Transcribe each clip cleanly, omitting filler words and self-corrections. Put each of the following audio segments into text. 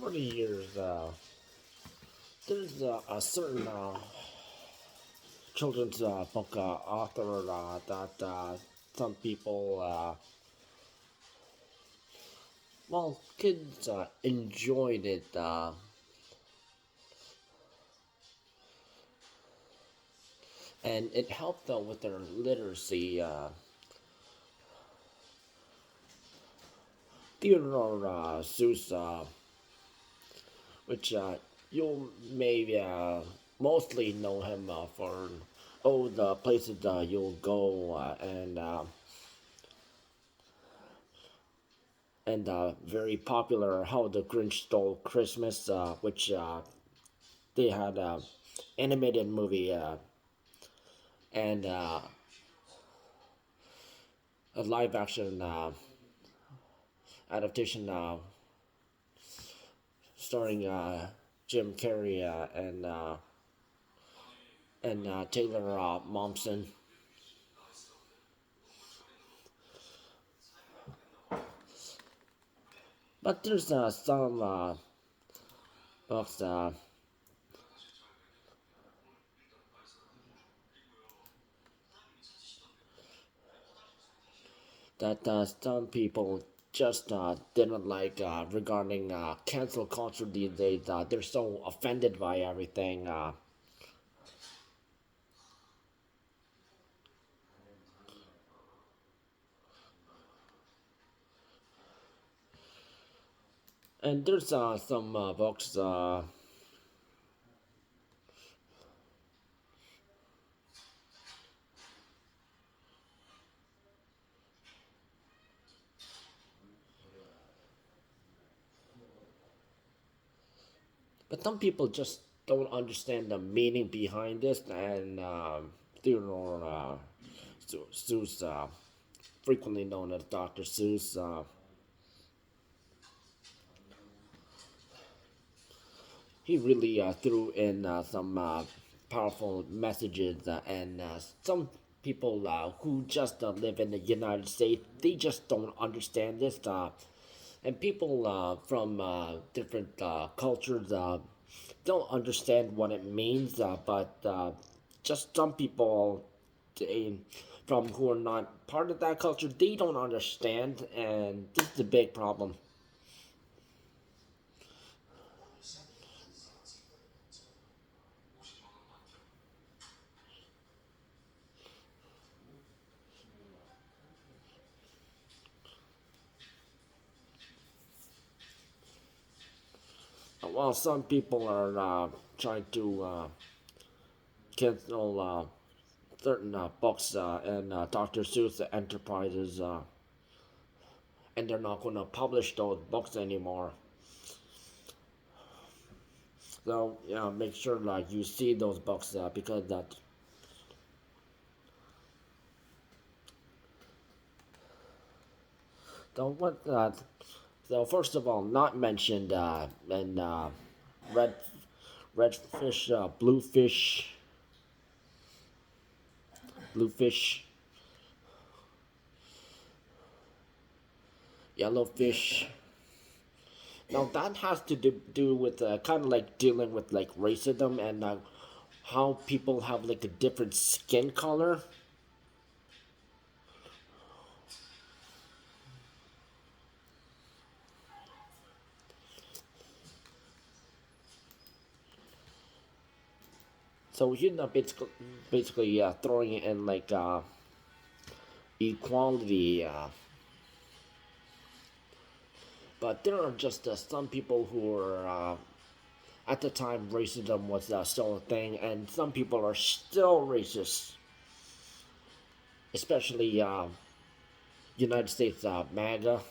over the years, there's a certain children's book author that some people, kids enjoyed it, and it helped them with their literacy. Theodor Seuss, which you'll maybe mostly know him for the places you'll go and very popular How the Grinch Stole Christmas, which they had animated movie and a live action adaptation starring Jim Carrey and Taylor Momsen. But there's some books that some people just didn't like regarding cancel culture these days. They're so offended by everything. And there's some books, but some people just don't understand the meaning behind this. And Theodore Seuss, frequently known as Dr. Seuss, he really threw in some powerful messages, and some people who just live in the United States, they just don't understand this. And people from different cultures don't understand what it means, but just some people they, from who are not part of that culture, they don't understand, and this is a big problem. While some people are trying to cancel certain books and Dr. Seuss enterprises, and they're not going to publish those books anymore. So yeah, make sure like you see those books because that. So what? So first of all, not mentioned in red redfish, bluefish, yellowfish. Now that has to do with kind of like dealing with like racism and how people have like a different skin color. So you're not basically throwing it in like equality, but there are just some people who are at the time racism was still a thing, and some people are still racist, especially United States MAGA.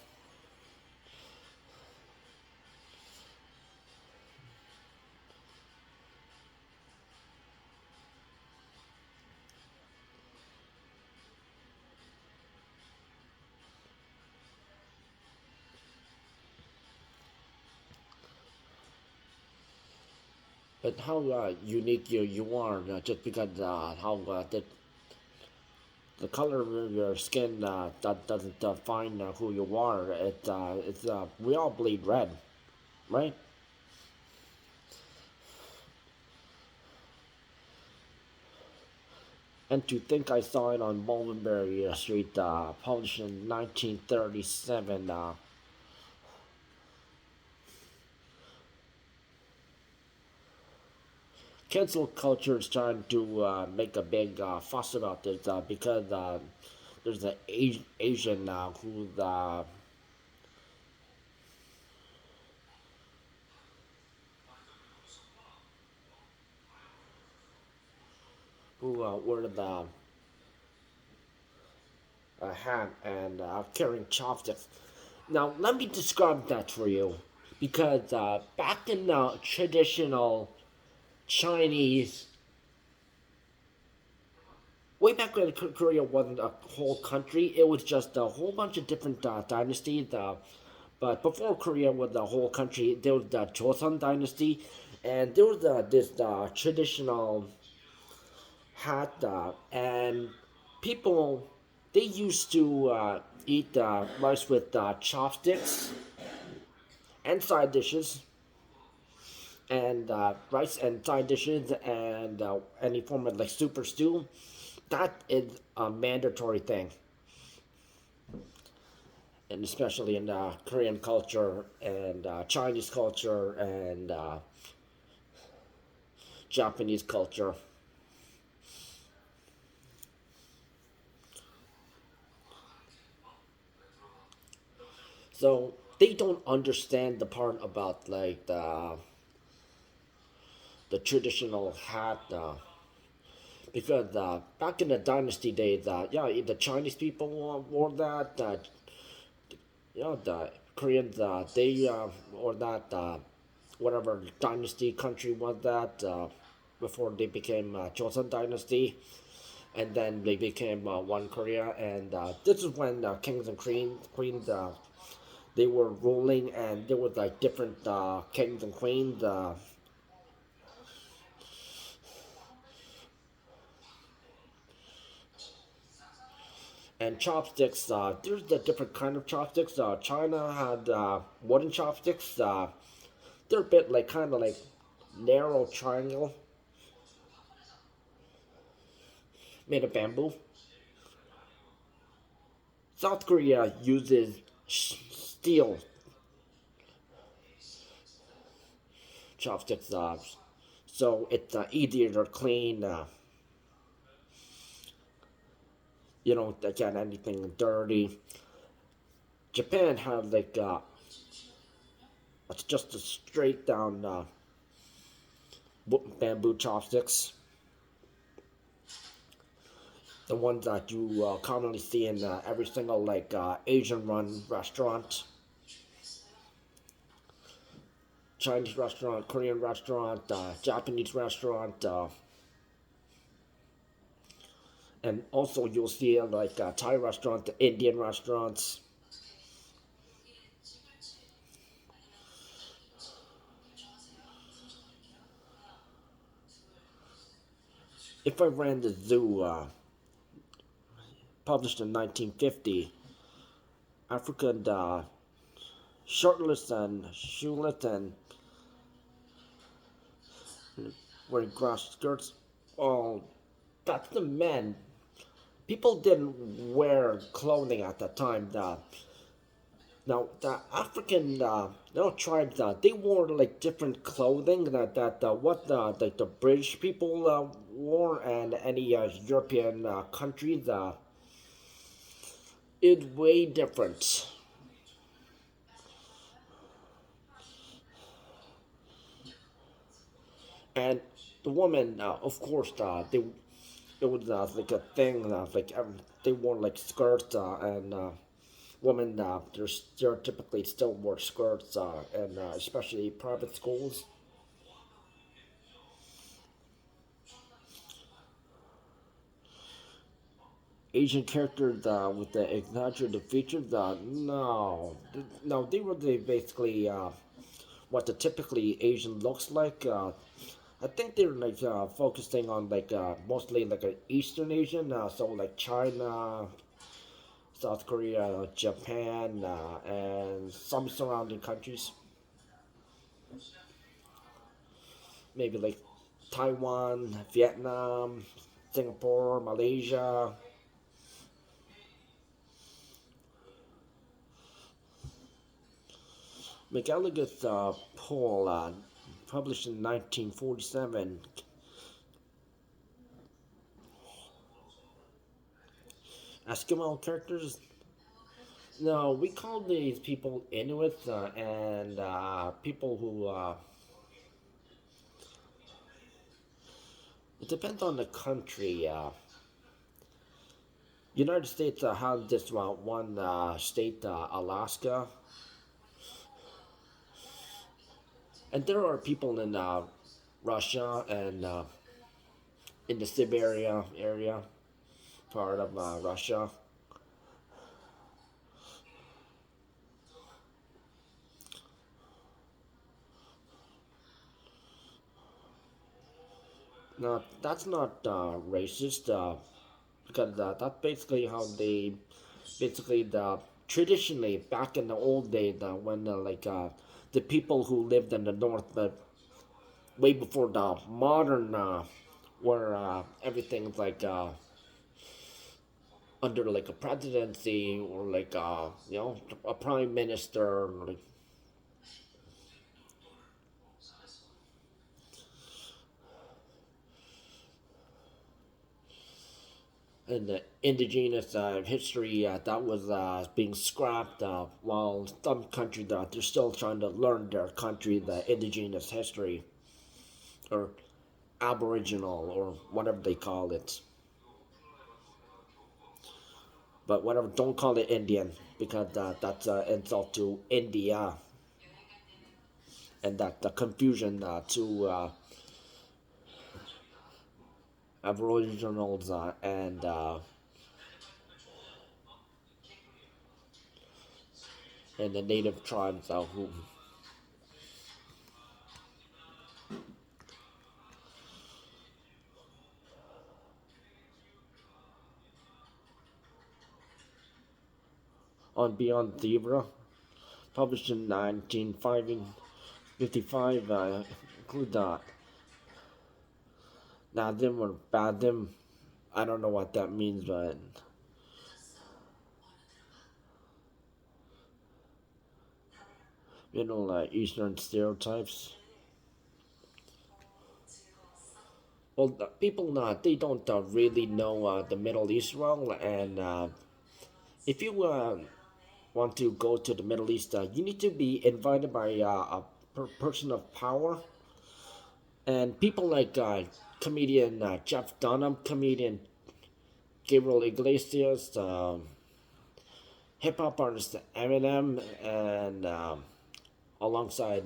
But how unique you are just because how the color of your skin that doesn't define who you are. It's we all bleed red, right? And to think I saw it on Mulberry Street, published in 1937. Cancel culture is trying to make a big fuss about this because there's an Asian who wore the hat and carrying chopsticks. Now, let me describe that for you. Because back in traditional Chinese, way back when Korea wasn't a whole country, it was just a whole bunch of different dynasties. But before Korea was a whole country, there was the Joseon dynasty, and there was this traditional hat, and people they used to eat rice with chopsticks and side dishes, and rice and side dishes, and any form of like soup or stew. That is a mandatory thing, and especially in Korean culture and Chinese culture and Japanese culture. So they don't understand the part about like the traditional hat because back in the dynasty days, yeah, the Chinese people wore that. The Koreans they wore that. Whatever dynasty country was that before they became Joseon dynasty, and then they became one Korea, and this is when kings and queens they were ruling, and there was like different kings and queens. And chopsticks, there's the different kind of chopsticks. China had wooden chopsticks. They're a bit like kind of like narrow triangle made of bamboo. South Korea uses steel chopsticks, so it's easier to clean. You don't get anything dirty. Japan had like it's just a straight down bamboo chopsticks, the ones that you commonly see in every single like Asian run restaurant, Chinese restaurant, Korean restaurant, Japanese restaurant, and also you'll see like Thai restaurant, Indian restaurants. If I ran the zoo, published in 1950, African shirtless and shoeless and wearing grass skirts. Oh, that's the men. People didn't wear clothing at that time. Now the African tribes they wore like different clothing that what the British people wore and any European countries is way different. And the women, of course, they it was like a thing like they wore like skirts and women they're stereotypically still wore skirts and especially private schools. Asian characters with the exaggerated features, no, they were basically what the typically Asian looks like. I think they're like focusing on like mostly like Eastern Asian, so like China, South Korea, Japan, and some surrounding countries, maybe like Taiwan, Vietnam. Singapore, Malaysia. McElligot's poll, published in 1947, Eskimo characters. No, we call these people Inuits and people who. It depends on the country. United States has this one state, Alaska, and there are people in Russia and in the Siberia area, part of Russia. Now that's not racist because that's basically how they basically the traditionally back in the old days when the people who lived in the north, but way before the modern where everything's under like a presidency or a prime minister, like, and the indigenous history that was being scrapped, while some countries they're still trying to learn their country, the indigenous history or aboriginal or whatever they call it. But whatever, don't call it Indian because that's an insult to India, and that the confusion to aboriginals and the native tribes who on Beyond Zebra, published in 1955, include Nadim or Badim. I don't know what that means, but Eastern stereotypes. Well, the people they don't really know the Middle East well, and if you want to go to the Middle East, you need to be invited by a person of power, and people like comedian Jeff Dunham, comedian Gabriel Iglesias, hip hop artist Eminem, and alongside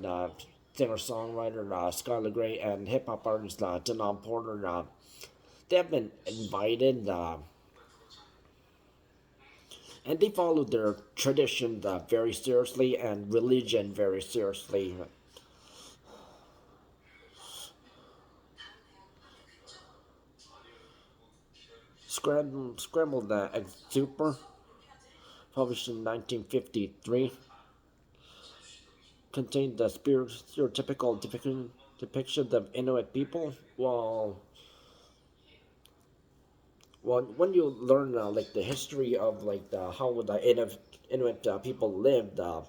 singer songwriter Skylar Grey and hip hop artist Denon Porter. They have been invited, and they follow their tradition very seriously and religion very seriously. Scrambled Egg Super, published in 1953, contained the stereotypical depictions of Inuit people. When you learn like the history of how the Inuit people lived, that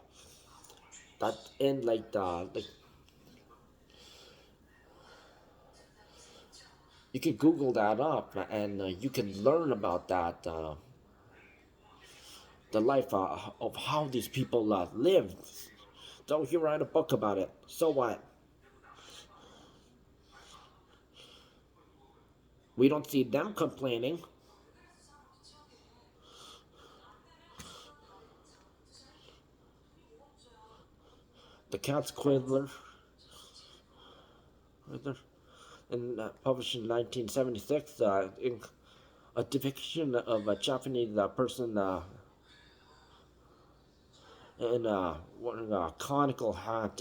in you can Google that up and you can learn about that the life of how these people lived. So you write a book about it. So what? We don't see them complaining. The Cat's Quiddler, and published in 1976, in a depiction of a Japanese person in wearing a conical hat.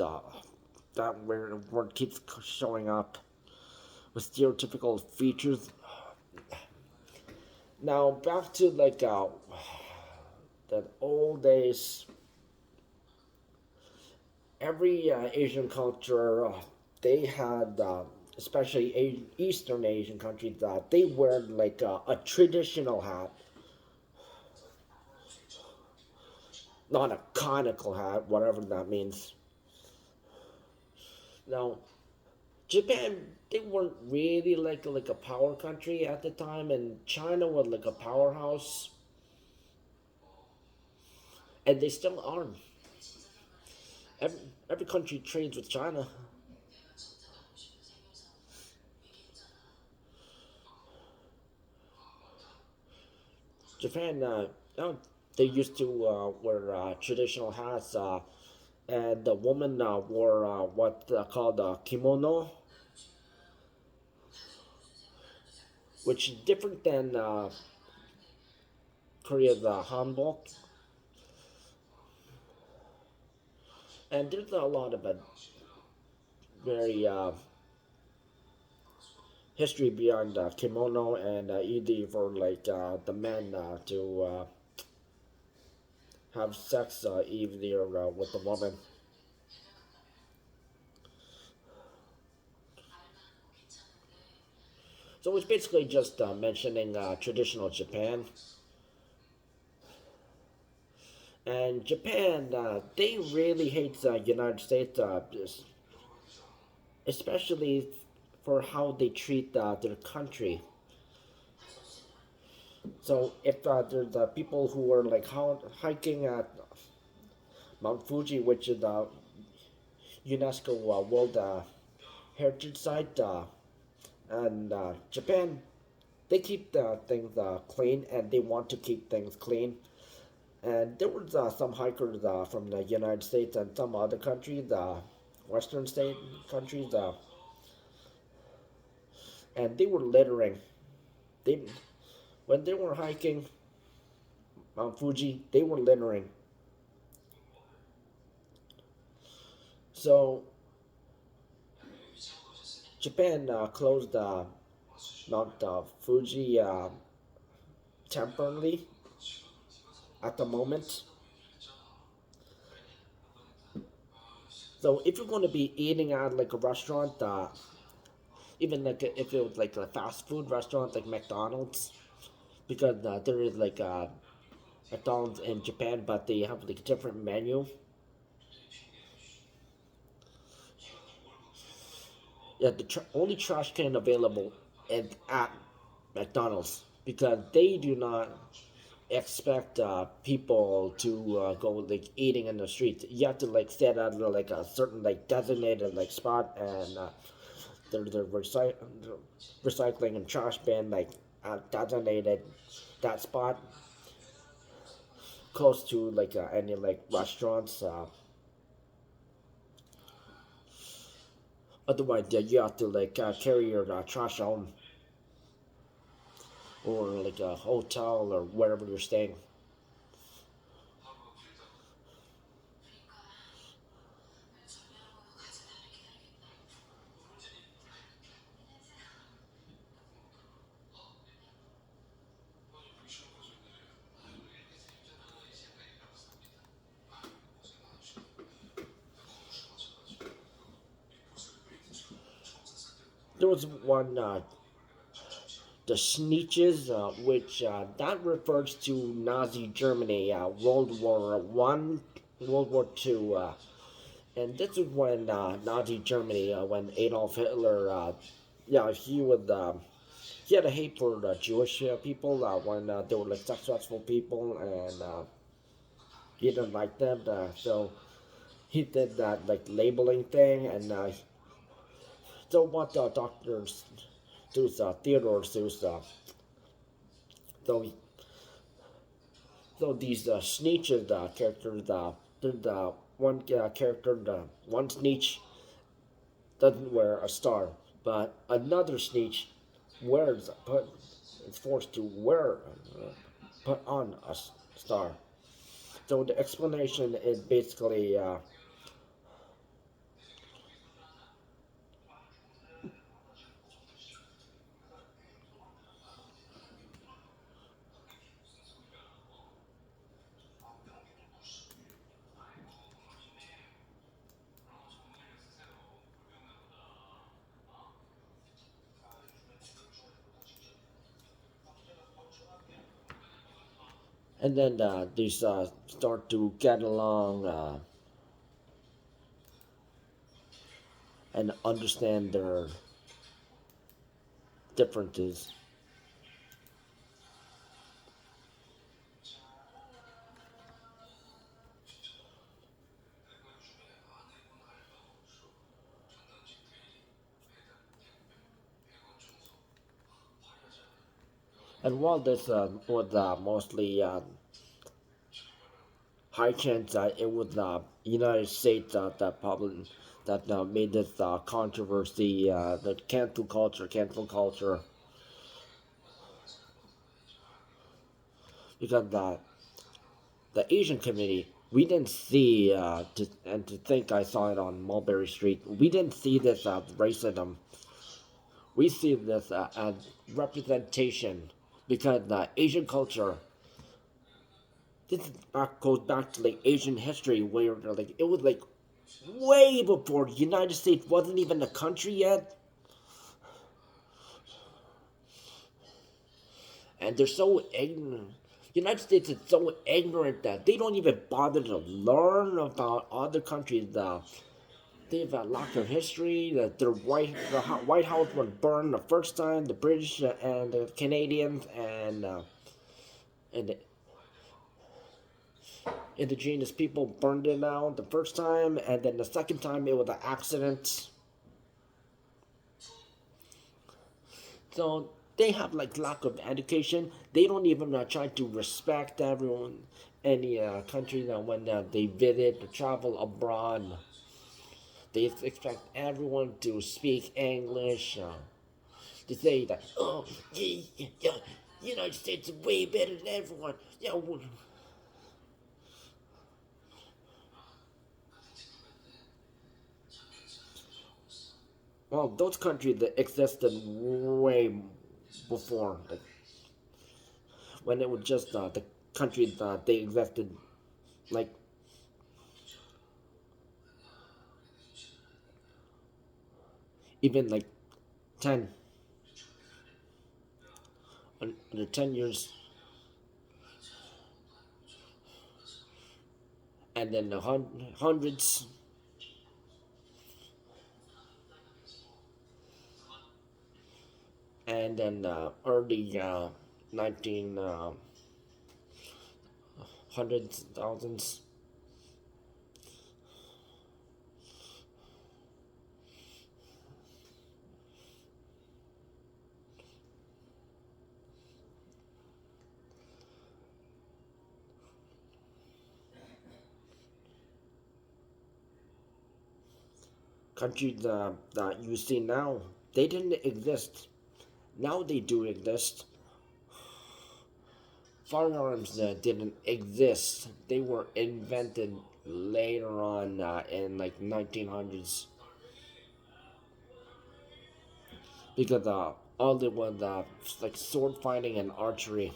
That word keeps showing up with stereotypical features. Now back to the old days. Every Asian culture they had especially Eastern Asian countries, they wear like a traditional hat, not a conical hat, whatever that means. Now, Japan, they weren't really like a power country at the time, and China was like a powerhouse, and they still are. Every, every country trades with China. Japan, they used to wear traditional hats, and the woman wore what called kimono, which is different than Korea's hanbok. And there's a lot of very history beyond kimono and easy for like the men to have sex easier with the woman. So it's basically just mentioning traditional Japan. And Japan, they really hate the United States, especially for how they treat their country. So if there's people who are like hiking at Mount Fuji, which is the UNESCO World Heritage Site, and Japan, they keep the things clean, and they want to keep things clean. And there was some hikers from the United States and some other countries, Western state countries, and they were littering. They when they were hiking Mount Fuji, they were littering. So Japan closed Mount Fuji temporarily at the moment. So if you're going to be eating at like a restaurant, even like if it was like a fast food restaurant like McDonald's, because there is like McDonald's in Japan, but they have like a different menu. Yeah, the only trash can available at McDonald's because they do not expect people to go like eating in the streets. You have to like set out like a certain like designated like spot, and the recycling and trash bin like designated that spot close to like any like restaurants. Otherwise, you have to like carry your trash home or like a hotel or wherever you're staying. There was one, the Sneetches, which that refers to Nazi Germany, World War I, World War II, and this is when Nazi Germany, when Adolf Hitler, yeah, he had a hate for Jewish people when they were like successful people, and he didn't like them, so he did that like labeling thing, and so what Seuss, Theodor Seuss, so so these Sneetches characters, the one character, the one Sneetch doesn't wear a star, but another Sneetch put is forced to wear put on a star. So the explanation is basically and then they start to get along and understand their differences. And while this was mostly high chance that it was the United States that probably that made this controversy, the cancel culture, because the Asian community, we didn't see, and to think I saw it on Mulberry Street, we didn't see this as racism. We see this as representation, because the Asian culture, goes back to like Asian history, where like it was like way before the United States wasn't even a country yet, and they're so ignorant. United States is so ignorant that they don't even bother to learn about other countries. They have a lack of history. That the White House was burned the first time. The British and the Canadians and the indigenous people burned it down the first time, and then the second time it was an accident. So they have like lack of education. They don't even try to respect everyone, any country that when they visit or travel abroad. They expect everyone to speak English. To say that, oh, yeah, yeah, yeah, United States is way better than everyone. Yeah, well, those countries that existed way before, like, when it was just the countries that they existed, like even like 10, under 10 years, and then the hundreds, and then early 19 hundreds, thousands. Countries that you see now, they didn't exist. Now they do exist. Firearms didn't exist. They were invented later on in like 1900s, because all it was like sword fighting and archery.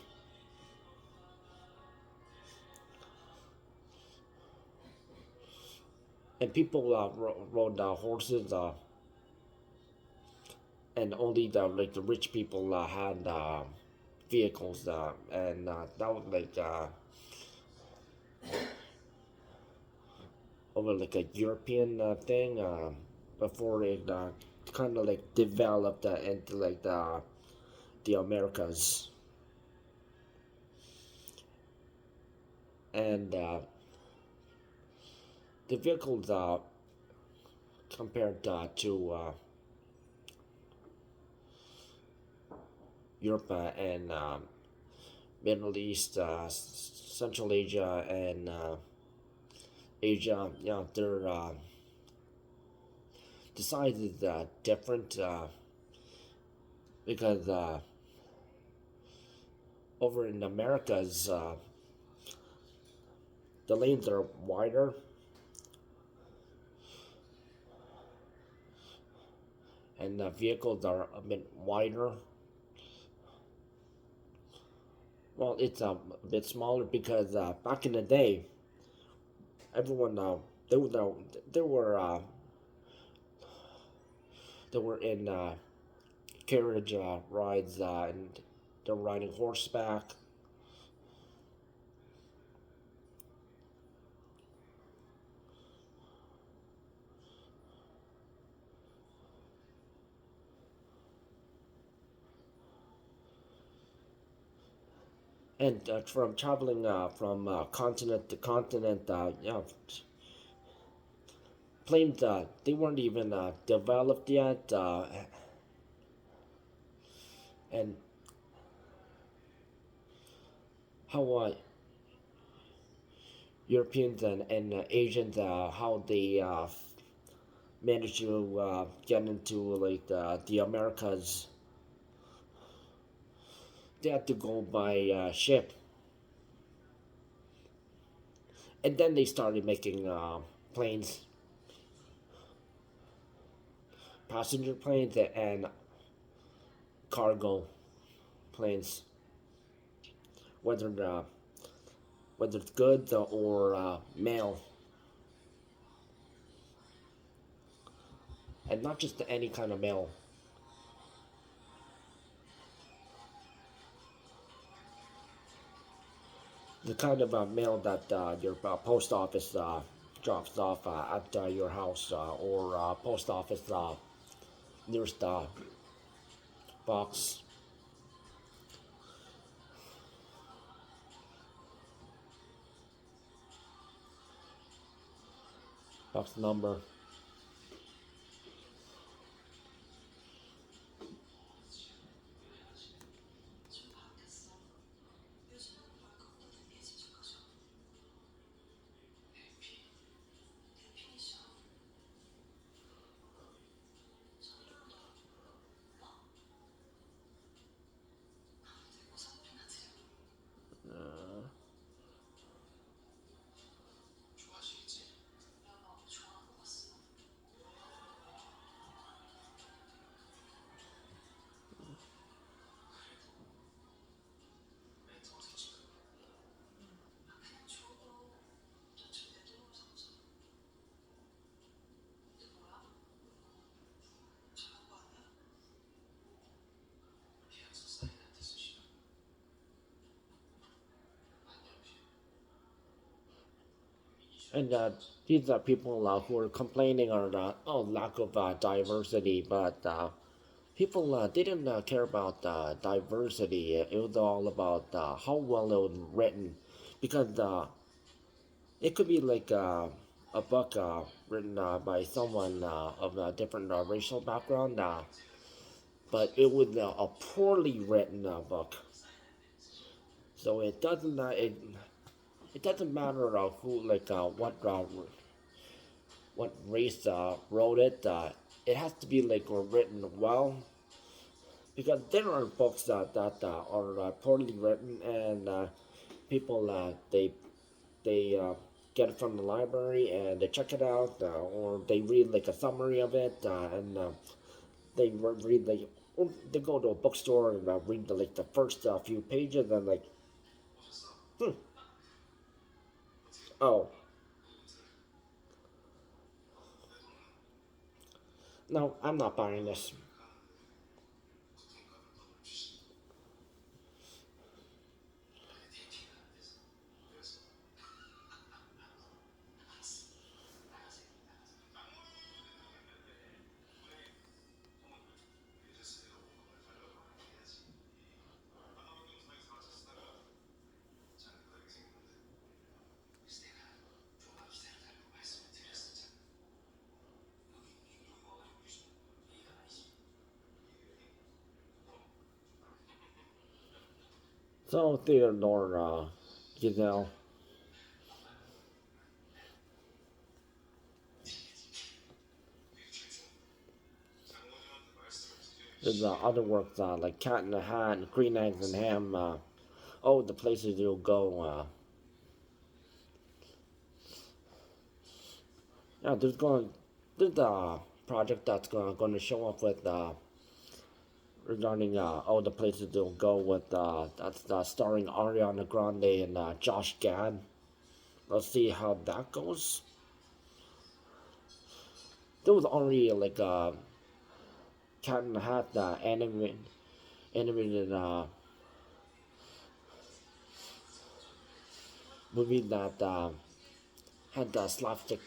And people rode horses, and only the rich people had vehicles, and that was like over like a European thing, before it kind of like developed into like the Americas. And the vehicles, compared to Europe and Middle East, Central Asia, and Asia, yeah, they're the size is different, because over in Americas, the lanes are wider, and the vehicles are a bit wider. Well, it's a bit smaller because back in the day, everyone they were they were they were in carriage rides, and they're riding horseback. And from traveling from continent to continent, planes they weren't even developed yet, and how Europeans and Asians how they managed to get into like the Americas. They had to go by ship, and then they started making planes, passenger planes, and cargo planes, whether whether it's goods or mail, and not just any kind of mail. The kind of mail that your post office drops off at your house or post office nearest box box number. And these are people who are complaining on lack of diversity, but people didn't care about diversity. It was all about how well it was written, because it could be like a book written by someone of a different racial background, but it was a poorly written book. So it doesn't matter who like what race wrote it. It has to be like written well, because there are books that are poorly written, and people they get it from the library and they check it out, or they read like a summary of it, and they read like, or they go to a bookstore and read like the first few pages and like, hmm, oh no, I'm not buying this. So Theodor Geisel there's other works like Cat in the Hat, Green Eggs and Ham. Oh, the places you'll go. Yeah, there's a project that's going to show up with regarding all the places you'll go with that's starring Ariana Grande and Josh Gad. Let's see how that goes. There was already like a Cat in the Hat animated movie that had slapstick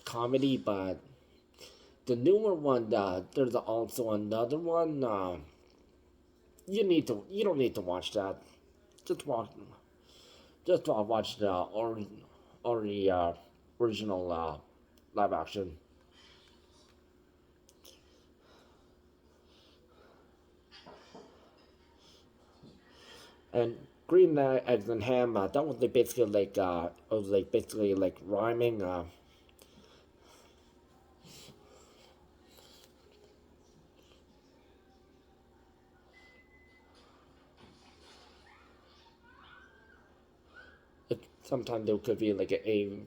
comedy, but the newer one, there's also another one. You don't need to watch that. just watch, just watch the already original live action. And green eggs and ham. That was like basically like it was like basically like rhyming. Sometimes there could be like a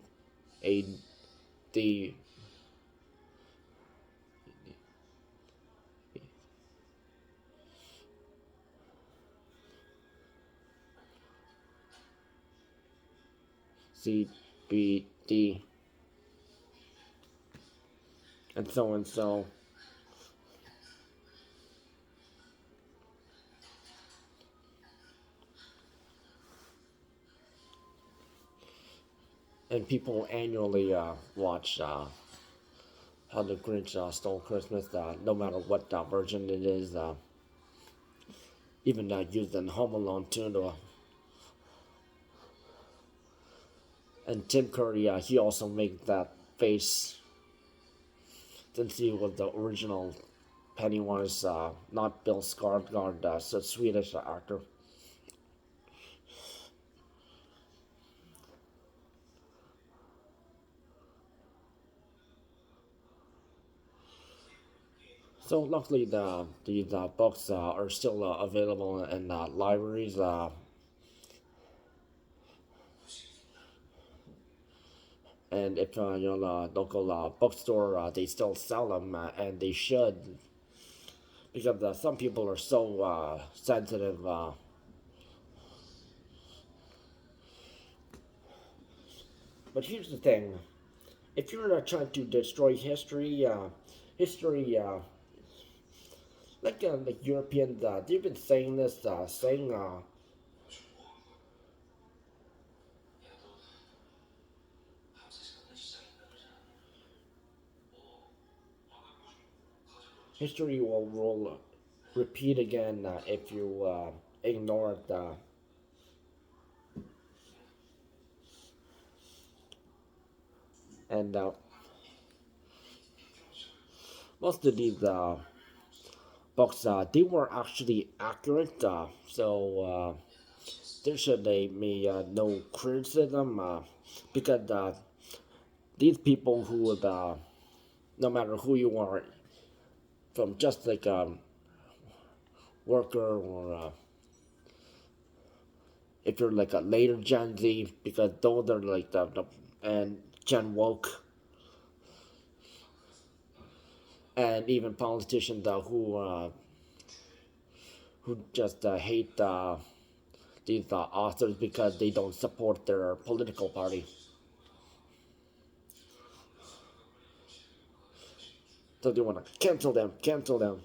D C B D and so and so. And people annually watch how the Grinch Stole Christmas, no matter what version it is, even used in Home Alone too. And Tim Curry, he also made that face since he was the original Pennywise, not Bill Skarsgård, so Swedish actor. So luckily, these books are still available in libraries. And if you're a local bookstore, they still sell them, and they should, because some people are so sensitive. But here's the thing: if you're not trying to destroy history, history, like Europeans, they've been saying this, saying history will repeat again if you ignore it. And most of these books, they were actually accurate. So there should be no criticism because these people who would, no matter who you are, from just like a worker or if you're like a later Gen Z, because those are like the and Gen woke, and even politicians who just hate these authors because they don't support their political party. So they want to cancel them, cancel them.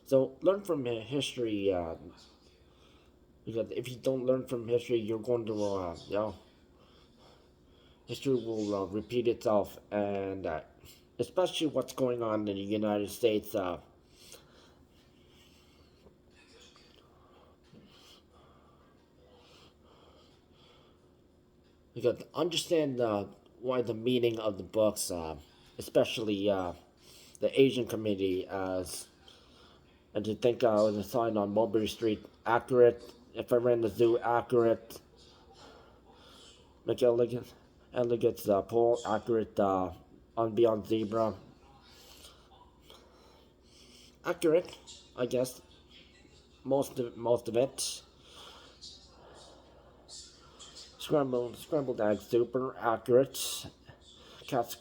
So learn from history, because if you don't learn from history, you're going to, history will repeat itself, and especially what's going on in the United States. Because understand why the meaning of the books, especially the Asian community, as and to think was a sign on Mulberry Street accurate. If I ran the zoo accurate, McElligott, Elligott's pole accurate on Beyond Zebra accurate, I guess most of it. Scrambled egg super accurate. Cat's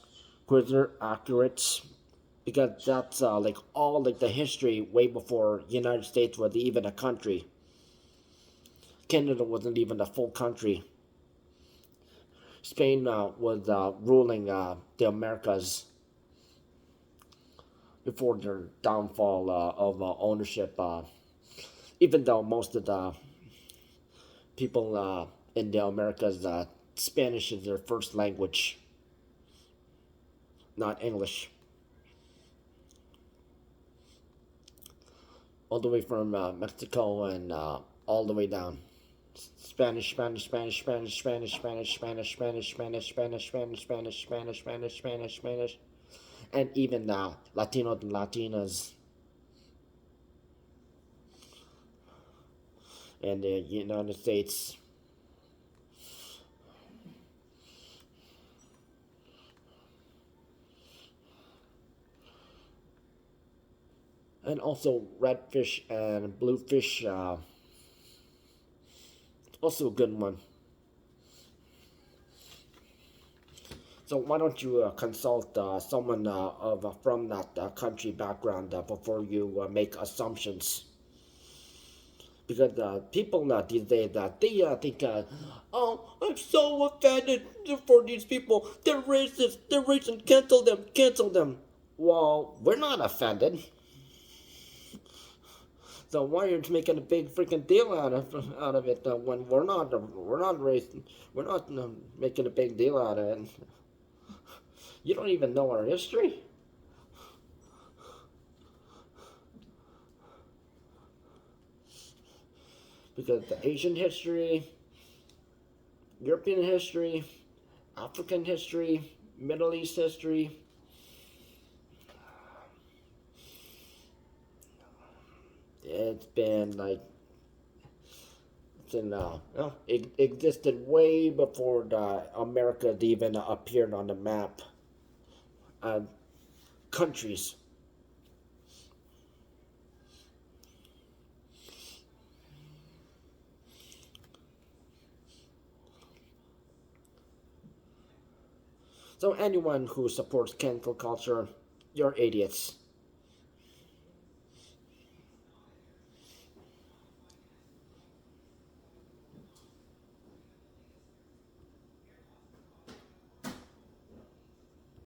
Quizzer accurate, because that's like all like the history way before United States was even a country. Canada wasn't even a full country. Spain was ruling the Americas before their downfall of ownership. Even though most of the people in the Americas, Spanish is their first language, not English. All the way from Mexico and all the way down. Spanish, Spanish, Spanish, Spanish, Spanish, Spanish, Spanish, Spanish, Spanish, Spanish, Spanish, Spanish, Spanish, Spanish, Spanish, Spanish, and even Latino and Latinas in the United States. And also redfish and bluefish, also a good one. So why don't you consult someone from that country background before you make assumptions? Because people these days, they think, oh, I'm so offended for these people. They're racist. They're racist. Cancel them. Cancel them. Well, we're not offended. So why are you making a big freaking deal out of it when we're not racist? We're not making a big deal out of it. You don't even know our history. Because the Asian history, European history, African history, Middle East history, it's been like it existed way before the America even appeared on the map. Uh, Countries. So anyone who supports cancel culture, you're idiots.